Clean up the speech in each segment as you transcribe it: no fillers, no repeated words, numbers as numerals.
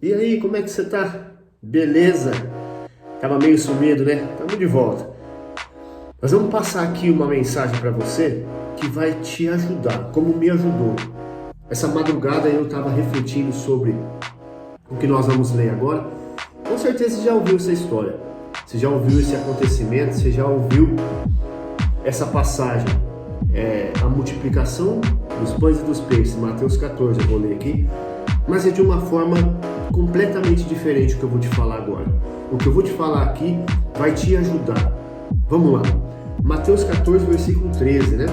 E aí, como é que você tá? Beleza? Tava meio sumido, né? Tamo de volta. Nós vamos passar aqui uma mensagem para você que vai te ajudar, como me ajudou. Essa madrugada eu tava refletindo sobre o que nós vamos ler agora. Com certeza você já ouviu essa história. Você já ouviu esse acontecimento, você já ouviu essa passagem. A multiplicação dos pães e dos peixes, Mateus 14, eu vou ler aqui. Mas é de uma forma completamente diferente do que eu vou te falar agora. O que eu vou te falar aqui vai te ajudar. Vamos lá. Mateus 14, versículo 13, né?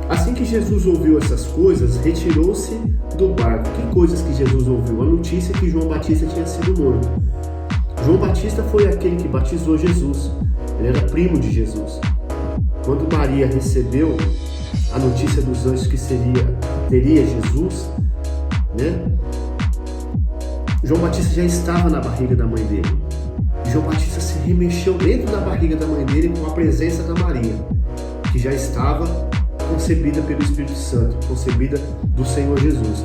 Assim que Jesus ouviu essas coisas, retirou-se do barco. Que coisas que Jesus ouviu? A notícia que João Batista tinha sido morto. João Batista foi aquele que batizou Jesus. Ele era primo de Jesus. Quando Maria recebeu a notícia dos anjos que teria Jesus, né? João Batista já estava na barriga da mãe dele. E João Batista se remexeu dentro da barriga da mãe dele com a presença da Maria, que já estava concebida pelo Espírito Santo, concebida do Senhor Jesus.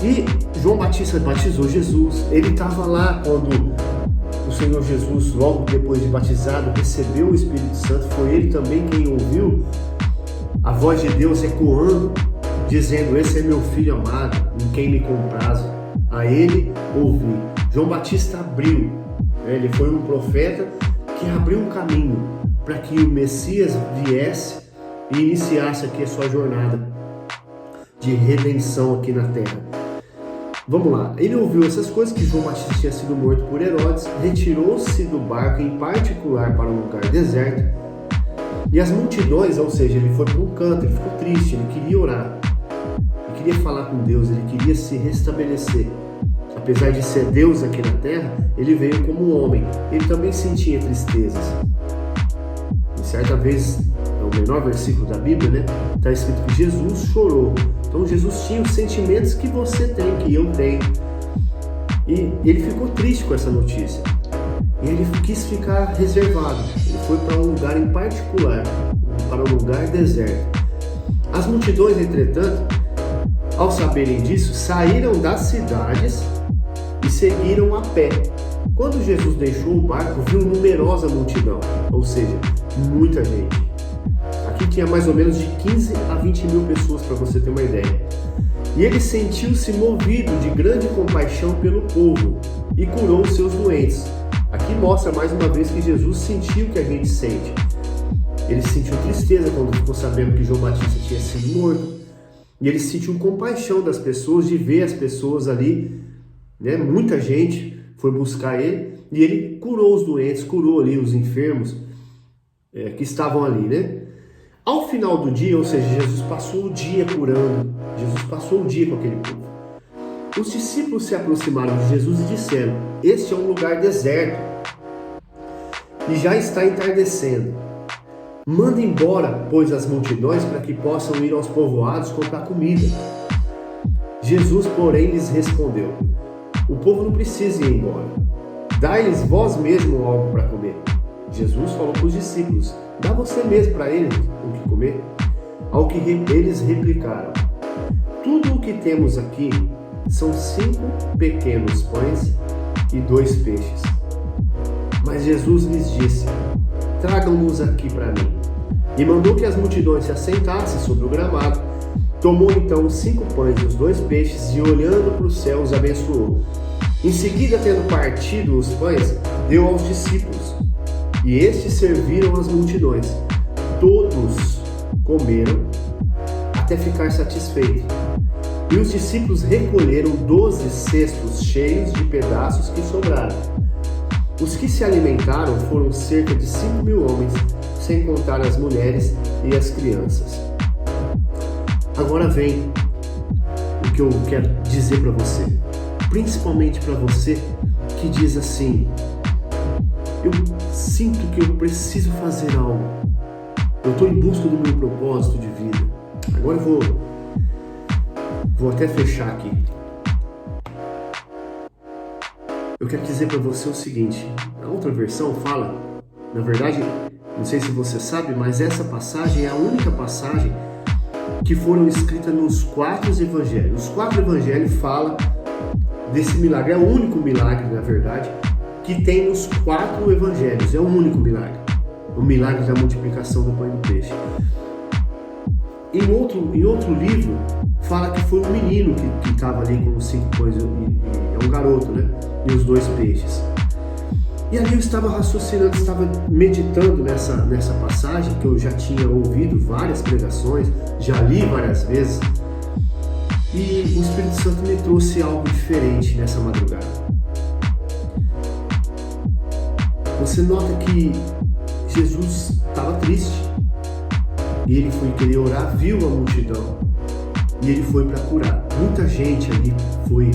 E João Batista batizou Jesus. Ele estava lá quando o Senhor Jesus, logo depois de batizado, recebeu o Espírito Santo. Foi ele também quem ouviu a voz de Deus ecoando, dizendo: esse é meu filho amado, em quem me comprazo, a ele ouvi. João Batista abriu, ele foi um profeta que abriu um caminho para que o Messias viesse e iniciasse aqui a sua jornada de redenção aqui na terra. Vamos lá, ele ouviu essas coisas, que João Batista tinha sido morto por Herodes, retirou-se do barco em particular para um lugar deserto, e as multidões, ou seja, ele foi para um canto, ele ficou triste, ele queria orar, ele queria falar com Deus, ele queria se restabelecer. Apesar de ser Deus aqui na terra, ele veio como um homem, ele também sentia tristezas. E certa vez, é o menor versículo da Bíblia, né? Está escrito que Jesus chorou. Então Jesus tinha os sentimentos que você tem, que eu tenho. E ele ficou triste com essa notícia. E ele quis ficar reservado. Ele foi para um lugar em particular, para um lugar deserto. As multidões, entretanto, ao saberem disso, saíram das cidades e seguiram a pé. Quando Jesus deixou o barco, viu numerosa multidão, ou seja, muita gente. Aqui tinha mais ou menos de 15 a 20 mil pessoas, para você ter uma ideia. E ele sentiu-se movido de grande compaixão pelo povo e curou os seus doentes. Aqui mostra mais uma vez que Jesus sentiu o que a gente sente. Ele sentiu tristeza quando ficou sabendo que João Batista tinha sido morto. E ele sentiu compaixão das pessoas, de ver as pessoas ali, né? Muita gente foi buscar ele e ele curou os doentes, curou ali os enfermos que estavam ali, né? Ao final do dia, ou seja, Jesus passou o dia curando, Jesus passou o dia com aquele povo. Os discípulos se aproximaram de Jesus e disseram: este é um lugar deserto e já está entardecendo. Manda embora, pois, as multidões, para que possam ir aos povoados comprar comida. Jesus, porém, lhes respondeu: o povo não precisa ir embora. Dai-lhes vós mesmo algo para comer. Jesus falou para os discípulos: dá você mesmo para eles o que comer. Ao que eles replicaram: tudo o que temos aqui são 5 pequenos pães e 2 peixes. Mas Jesus lhes disse: tragam-nos aqui para mim. E mandou que as multidões se assentassem sobre o gramado. Tomou então os 5 pães e os 2 peixes e, olhando para os céus, os abençoou. Em seguida, tendo partido os pães, deu aos discípulos, e estes serviram as multidões. Todos comeram até ficar satisfeitos. E os discípulos recolheram 12 cestos cheios de pedaços que sobraram. Os que se alimentaram foram cerca de 5 mil homens, sem contar as mulheres e as crianças. Agora vem o que eu quero dizer para você, principalmente para você que diz assim: eu sinto que eu preciso fazer algo, eu estou em busca do meu propósito de vida. Agora eu vou até fechar aqui. Eu quero dizer para você o seguinte: a outra versão fala, na verdade, não sei se você sabe, mas essa passagem é a única passagem que foram escritas nos 4 evangelhos. Os 4 evangelhos falam desse milagre. É o único milagre, na verdade, que tem nos 4 evangelhos. É o único milagre. O milagre da multiplicação do pão e do peixe. Em outro livro, fala que foi um menino que estava ali com os 5 pães, é um garoto, né? E os 2 peixes. E ali eu estava raciocinando, estava meditando nessa passagem, que eu já tinha ouvido várias pregações, já li várias vezes, e o Espírito Santo me trouxe algo diferente nessa madrugada. Você nota que Jesus estava triste, e ele foi querer orar, viu a multidão, e ele foi para curar. Muita gente ali foi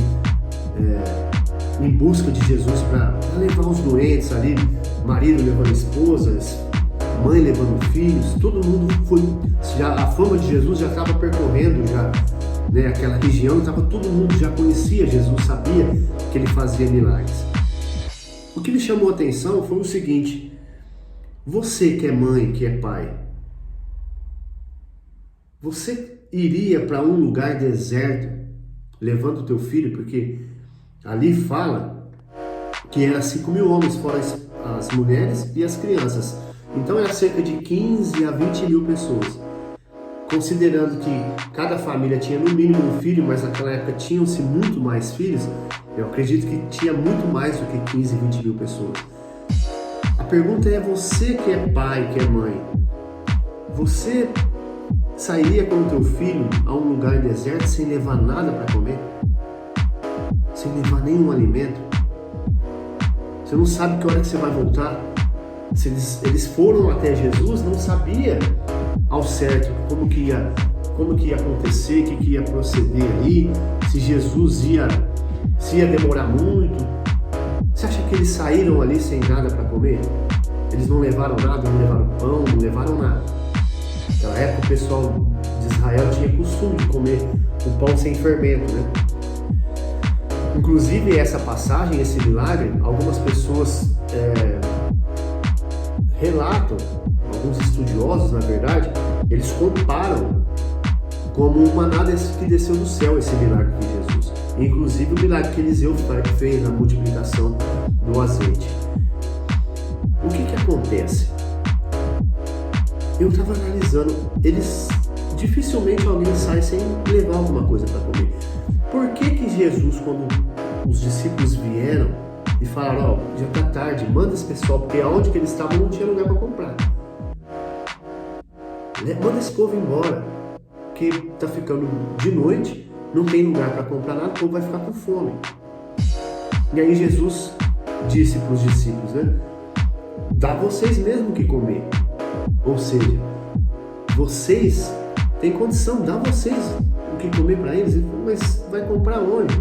em busca de Jesus para levar os doentes ali, marido levando esposas, mãe levando filhos, todo mundo foi, a fama de Jesus já estava percorrendo já, né, aquela região, todo mundo já conhecia Jesus, sabia que ele fazia milagres. O que me chamou a atenção foi o seguinte: você que é mãe, que é pai, você iria para um lugar deserto levando o teu filho? Porque ali fala que era 5.000 homens, fora as mulheres e as crianças. Então era cerca de 15 a 20 mil pessoas. Considerando que cada família tinha no mínimo um filho, mas naquela época tinham-se muito mais filhos, eu acredito que tinha muito mais do que 15, 20 mil pessoas. A pergunta é: você que é pai, que é mãe, você sairia com o teu filho a um lugar deserto sem levar nada para comer? Sem levar nenhum alimento? Você não sabe que hora que você vai voltar. Se eles foram até Jesus, não sabia ao certo como que ia acontecer, o que ia proceder ali, se Jesus ia demorar muito. Você acha que eles saíram ali sem nada para comer? Eles não levaram nada, não levaram pão, não levaram nada. Naquela época o pessoal de Israel tinha costume de comer o pão sem fermento, né? Inclusive essa passagem, esse milagre, algumas pessoas relatam, alguns estudiosos na verdade, eles comparam como um maná que desceu do céu, esse milagre de Jesus. Inclusive o milagre que Eliseu fez na multiplicação do azeite. O que acontece? Eu estava analisando, dificilmente alguém sai sem levar alguma coisa para comer. Por que Jesus, quando os discípulos vieram e falaram: já está tarde, manda esse pessoal, porque aonde que eles estavam não tinha lugar para comprar. Manda esse povo embora, que está ficando de noite, não tem lugar para comprar nada, o povo vai ficar com fome. E aí Jesus disse para os discípulos, né? Dá vocês mesmo que comer. Ou seja, vocês têm condição, dá vocês o que comer para eles. Ele falou: mas vai comprar onde?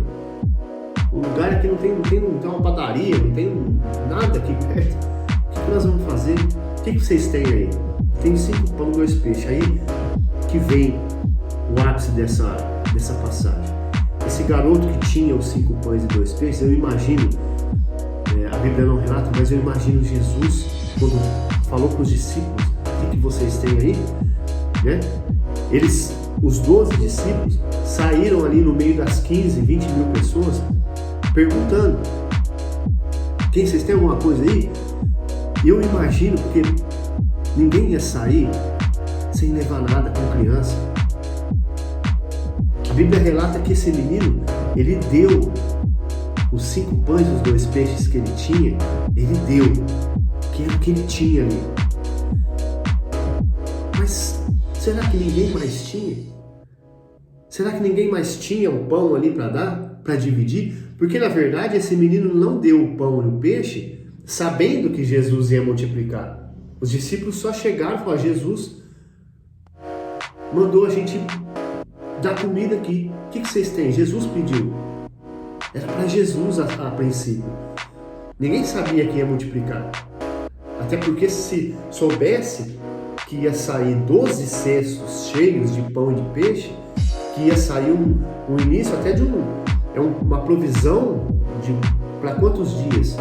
O lugar aqui não tem uma padaria, não tem nada aqui perto. O que nós vamos fazer? O que vocês têm aí? Tem 5 pães e 2 peixes. Aí que vem o ápice dessa passagem. Esse garoto que tinha os 5 pães e 2 peixes, eu imagino, a Bíblia não relata, mas eu imagino Jesus, quando falou para os discípulos: o que vocês têm aí? Né? Os 12 discípulos saíram ali no meio das 15, 20 mil pessoas perguntando: quem, vocês têm alguma coisa aí? Eu imagino, porque ninguém ia sair sem levar nada com criança. A Bíblia relata que esse menino, ele deu os 5 pães e os 2 peixes que ele tinha, ele deu, que era o que ele tinha ali. Mas será que ninguém mais tinha? Será que ninguém mais tinha o pão ali para dar, para dividir? Porque na verdade esse menino não deu o pão e o peixe sabendo que Jesus ia multiplicar. Os discípulos só chegaram e falaram: Jesus mandou a gente dar comida aqui. O que vocês têm? Jesus pediu. Era para Jesus a princípio. Ninguém sabia que ia multiplicar. Até porque se soubesse que ia sair 12 cestos cheios de pão e de peixe, que ia sair um início até de uma provisão para quantos dias?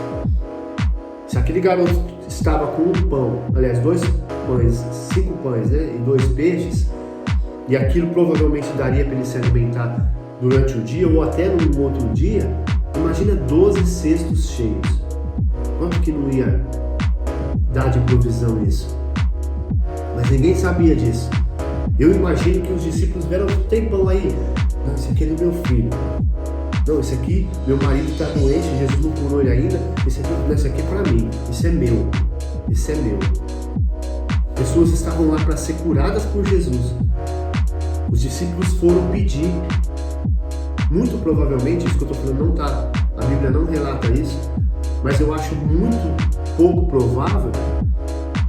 Se aquele garoto estava com um pão, aliás, 2 pães, 5 pães, né, e 2 peixes, e aquilo provavelmente daria para ele se alimentar durante o dia ou até num outro dia, Imagina 12 cestos cheios. Quanto que não ia dar de provisão isso? Mas ninguém sabia disso. Eu imagino que os discípulos vieram: tem pão aí? Não, esse aqui é do meu filho. Não, esse aqui, meu marido está doente, Jesus não curou ele ainda. Esse aqui é para mim. Esse é meu. Esse é meu. Pessoas estavam lá para ser curadas por Jesus. Os discípulos foram pedir. Muito provavelmente, isso que eu estou falando não está, a Bíblia não relata isso, mas eu acho muito pouco provável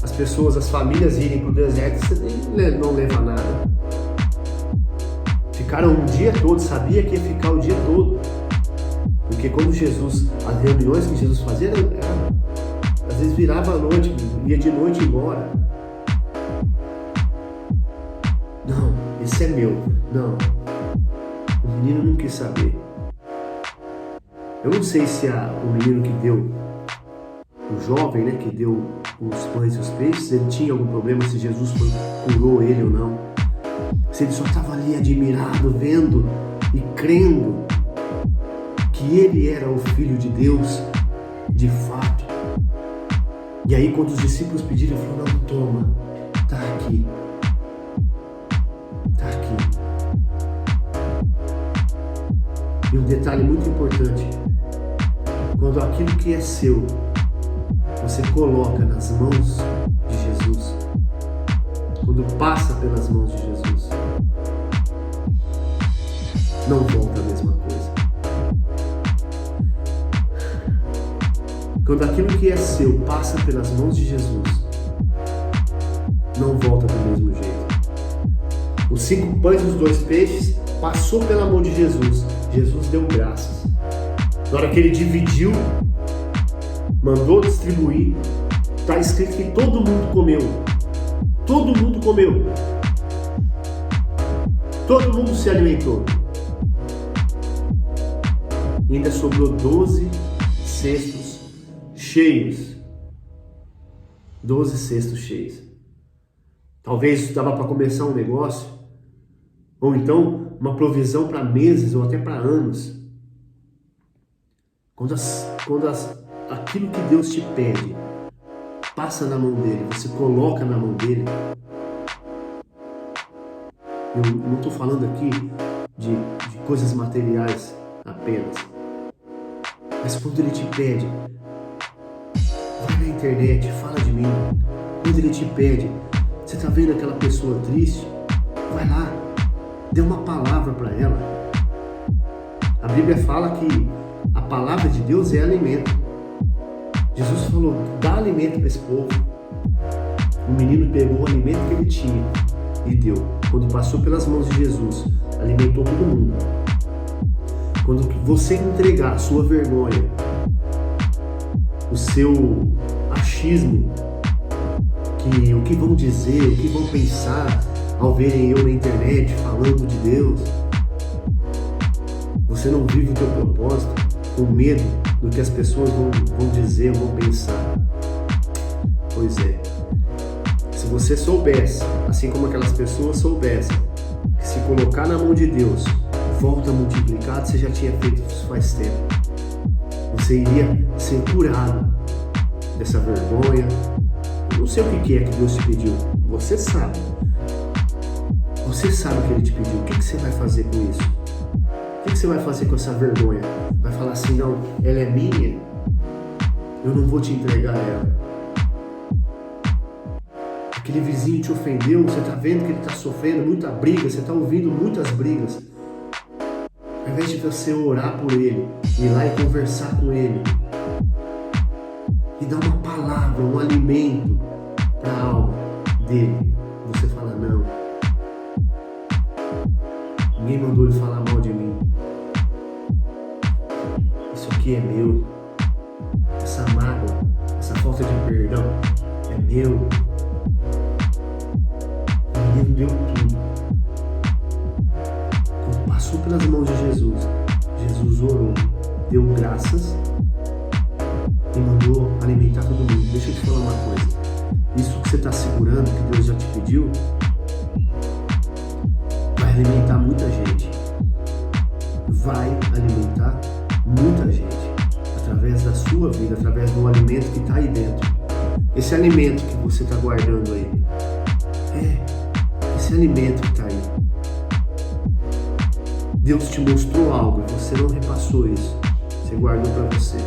as pessoas, as famílias irem para o deserto e não levar nada. Ficaram um dia todo, sabia que ia ficar o dia todo. Porque quando Jesus, as reuniões que Jesus fazia, às vezes virava à noite, ia de noite embora. Não, esse é meu. Não. O menino não quis saber. Eu não sei se o menino que deu, o jovem, né, que deu os pães e os peixes, ele tinha algum problema, se Jesus curou ele ou não. Se ele só estava ali admirado, vendo e crendo que ele era o Filho de Deus, de fato. E aí quando os discípulos pediram, ele falou: não, toma, tá aqui. Tá aqui. E um detalhe muito importante: quando aquilo que é seu, você coloca nas mãos de Jesus, quando passa pelas mãos de Jesus, não volta a mesma coisa. Quando aquilo que é seu passa pelas mãos de Jesus, não volta do mesmo jeito. Os 5 pães e os 2 peixes passou pela mão de Jesus. Jesus deu graças. Na hora que ele dividiu, mandou distribuir, está escrito que todo mundo comeu. Todo mundo comeu. Todo mundo se alimentou. E ainda sobrou 12 cestos cheios. 12 cestos cheios. Talvez dava para começar um negócio, ou então uma provisão para meses ou até para anos. Quando aquilo que Deus te pede passa na mão dele, você coloca na mão dele. Eu não estou falando aqui de coisas materiais apenas, mas quando ele te pede, vai na internet, fala de mim. Quando ele te pede, você está vendo aquela pessoa triste, vai lá, dê uma palavra para ela. A Bíblia fala que a palavra de Deus é alimento. Jesus falou: dá alimento para esse povo. O menino pegou o alimento que ele tinha e deu. Quando passou pelas mãos de Jesus, alimentou todo mundo. Quando você entregar a sua vergonha, o seu achismo, que o que vão dizer, o que vão pensar ao verem eu na internet falando de Deus, você não vive o teu propósito com medo do que as pessoas vão dizer, vão pensar. Pois é. Se você soubesse, assim como aquelas pessoas soubessem, que se colocar na mão de Deus, volta multiplicado, você já tinha feito isso faz tempo. Você iria ser curado dessa vergonha. Eu não sei o que é que Deus te pediu. Você sabe. Você sabe o que Ele te pediu. O que você vai fazer com isso? O que você vai fazer com essa vergonha? Vai falar assim: não, ela é minha, eu não vou te entregar ela. Aquele vizinho te ofendeu, você está vendo que ele está sofrendo muita briga, você está ouvindo muitas brigas. Ao invés de você orar por ele, ir lá e conversar com ele, e dar uma palavra, um alimento para a alma dele, você fala: não, ninguém mandou ele falar mal de mim. Isso aqui é meu. Essa mágoa, essa falta de perdão é meu. O menino deu tudo. Quando passou pelas mãos de Jesus, Jesus orou, deu graças e mandou alimentar todo mundo. Deixa eu te falar uma coisa. Isso que você está segurando, que Deus já te pediu, vai alimentar muita gente. Vai alimentar muita gente. sua vida através do alimento que está aí dentro. Esse alimento que você está guardando aí. Esse alimento que está aí. Deus te mostrou algo e você não repassou isso. Você guardou para você.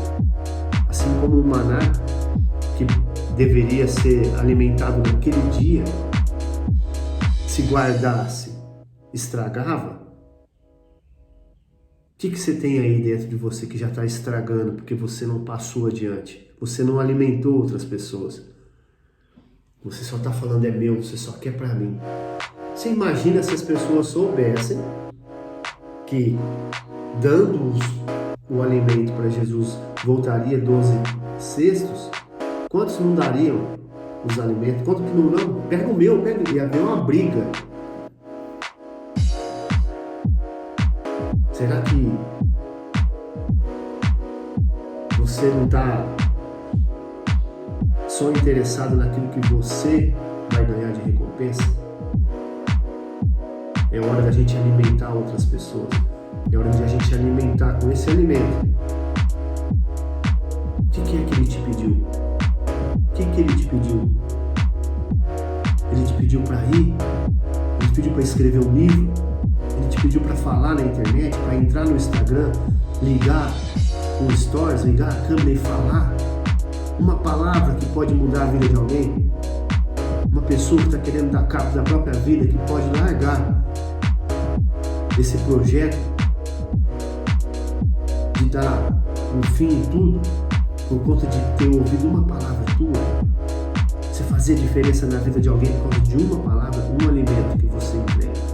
Assim como o maná, que deveria ser alimentado naquele dia, se guardasse, estragava. O que você tem aí dentro de você que já está estragando porque você não passou adiante? Você não alimentou outras pessoas. Você só está falando é meu, você só quer para mim. Você imagina se as pessoas soubessem que dando o alimento para Jesus voltaria 12 cestos? Quantos não dariam os alimentos? Quantos que não? Pega o meu, pega. Ia haver uma briga. Será que você não está só interessado naquilo que você vai ganhar de recompensa? É hora da gente alimentar outras pessoas. É hora de a gente alimentar com esse alimento. O que é que ele te pediu? O que ele te pediu? Ele te pediu para ir? Ele te pediu para escrever um livro? Ele te pediu para falar na internet, para entrar no Instagram, ligar um stories, ligar a câmera e falar uma palavra que pode mudar a vida de alguém? Uma pessoa que está querendo dar cabo da própria vida, que pode largar esse projeto de dar um fim em tudo por conta de ter ouvido uma palavra tua? Você fazer diferença na vida de alguém por causa de uma palavra, um alimento que você entrega.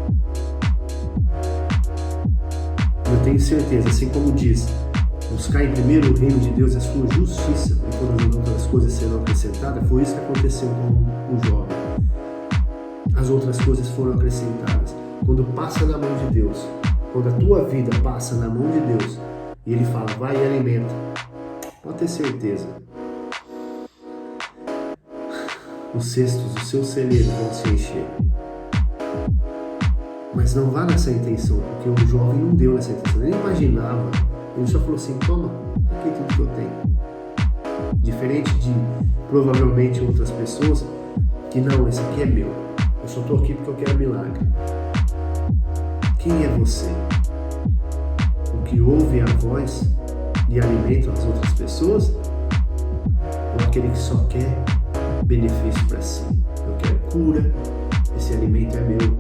Eu tenho certeza, assim como diz, buscar em primeiro o reino de Deus e a sua justiça, e todas as outras coisas serão acrescentadas. Foi isso que aconteceu com o jovem. As outras coisas foram acrescentadas. Quando passa na mão de Deus, quando a tua vida passa na mão de Deus, e Ele fala, vai e alimenta, pode ter certeza, os cestos, os seus celeiros vão se encher. Mas não vá nessa intenção, porque o jovem não deu nessa intenção, ele imaginava, ele só falou assim, toma, aqui tudo que eu tenho. Diferente de, provavelmente, outras pessoas, que não, esse aqui é meu, eu só estou aqui porque eu quero milagre. Quem é você? O que ouve a voz e alimenta as outras pessoas? Ou aquele que só quer benefício para si? Eu quero cura, esse alimento é meu.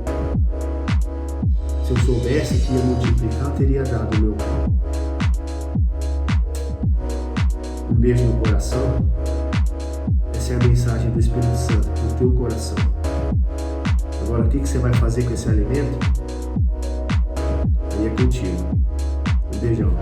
Se eu soubesse que ia multiplicar, eu teria dado o meu pão. Um beijo no coração. Essa é a mensagem do Espírito Santo no teu coração. Agora, o que você vai fazer com esse alimento? Aí é contigo. Um beijão.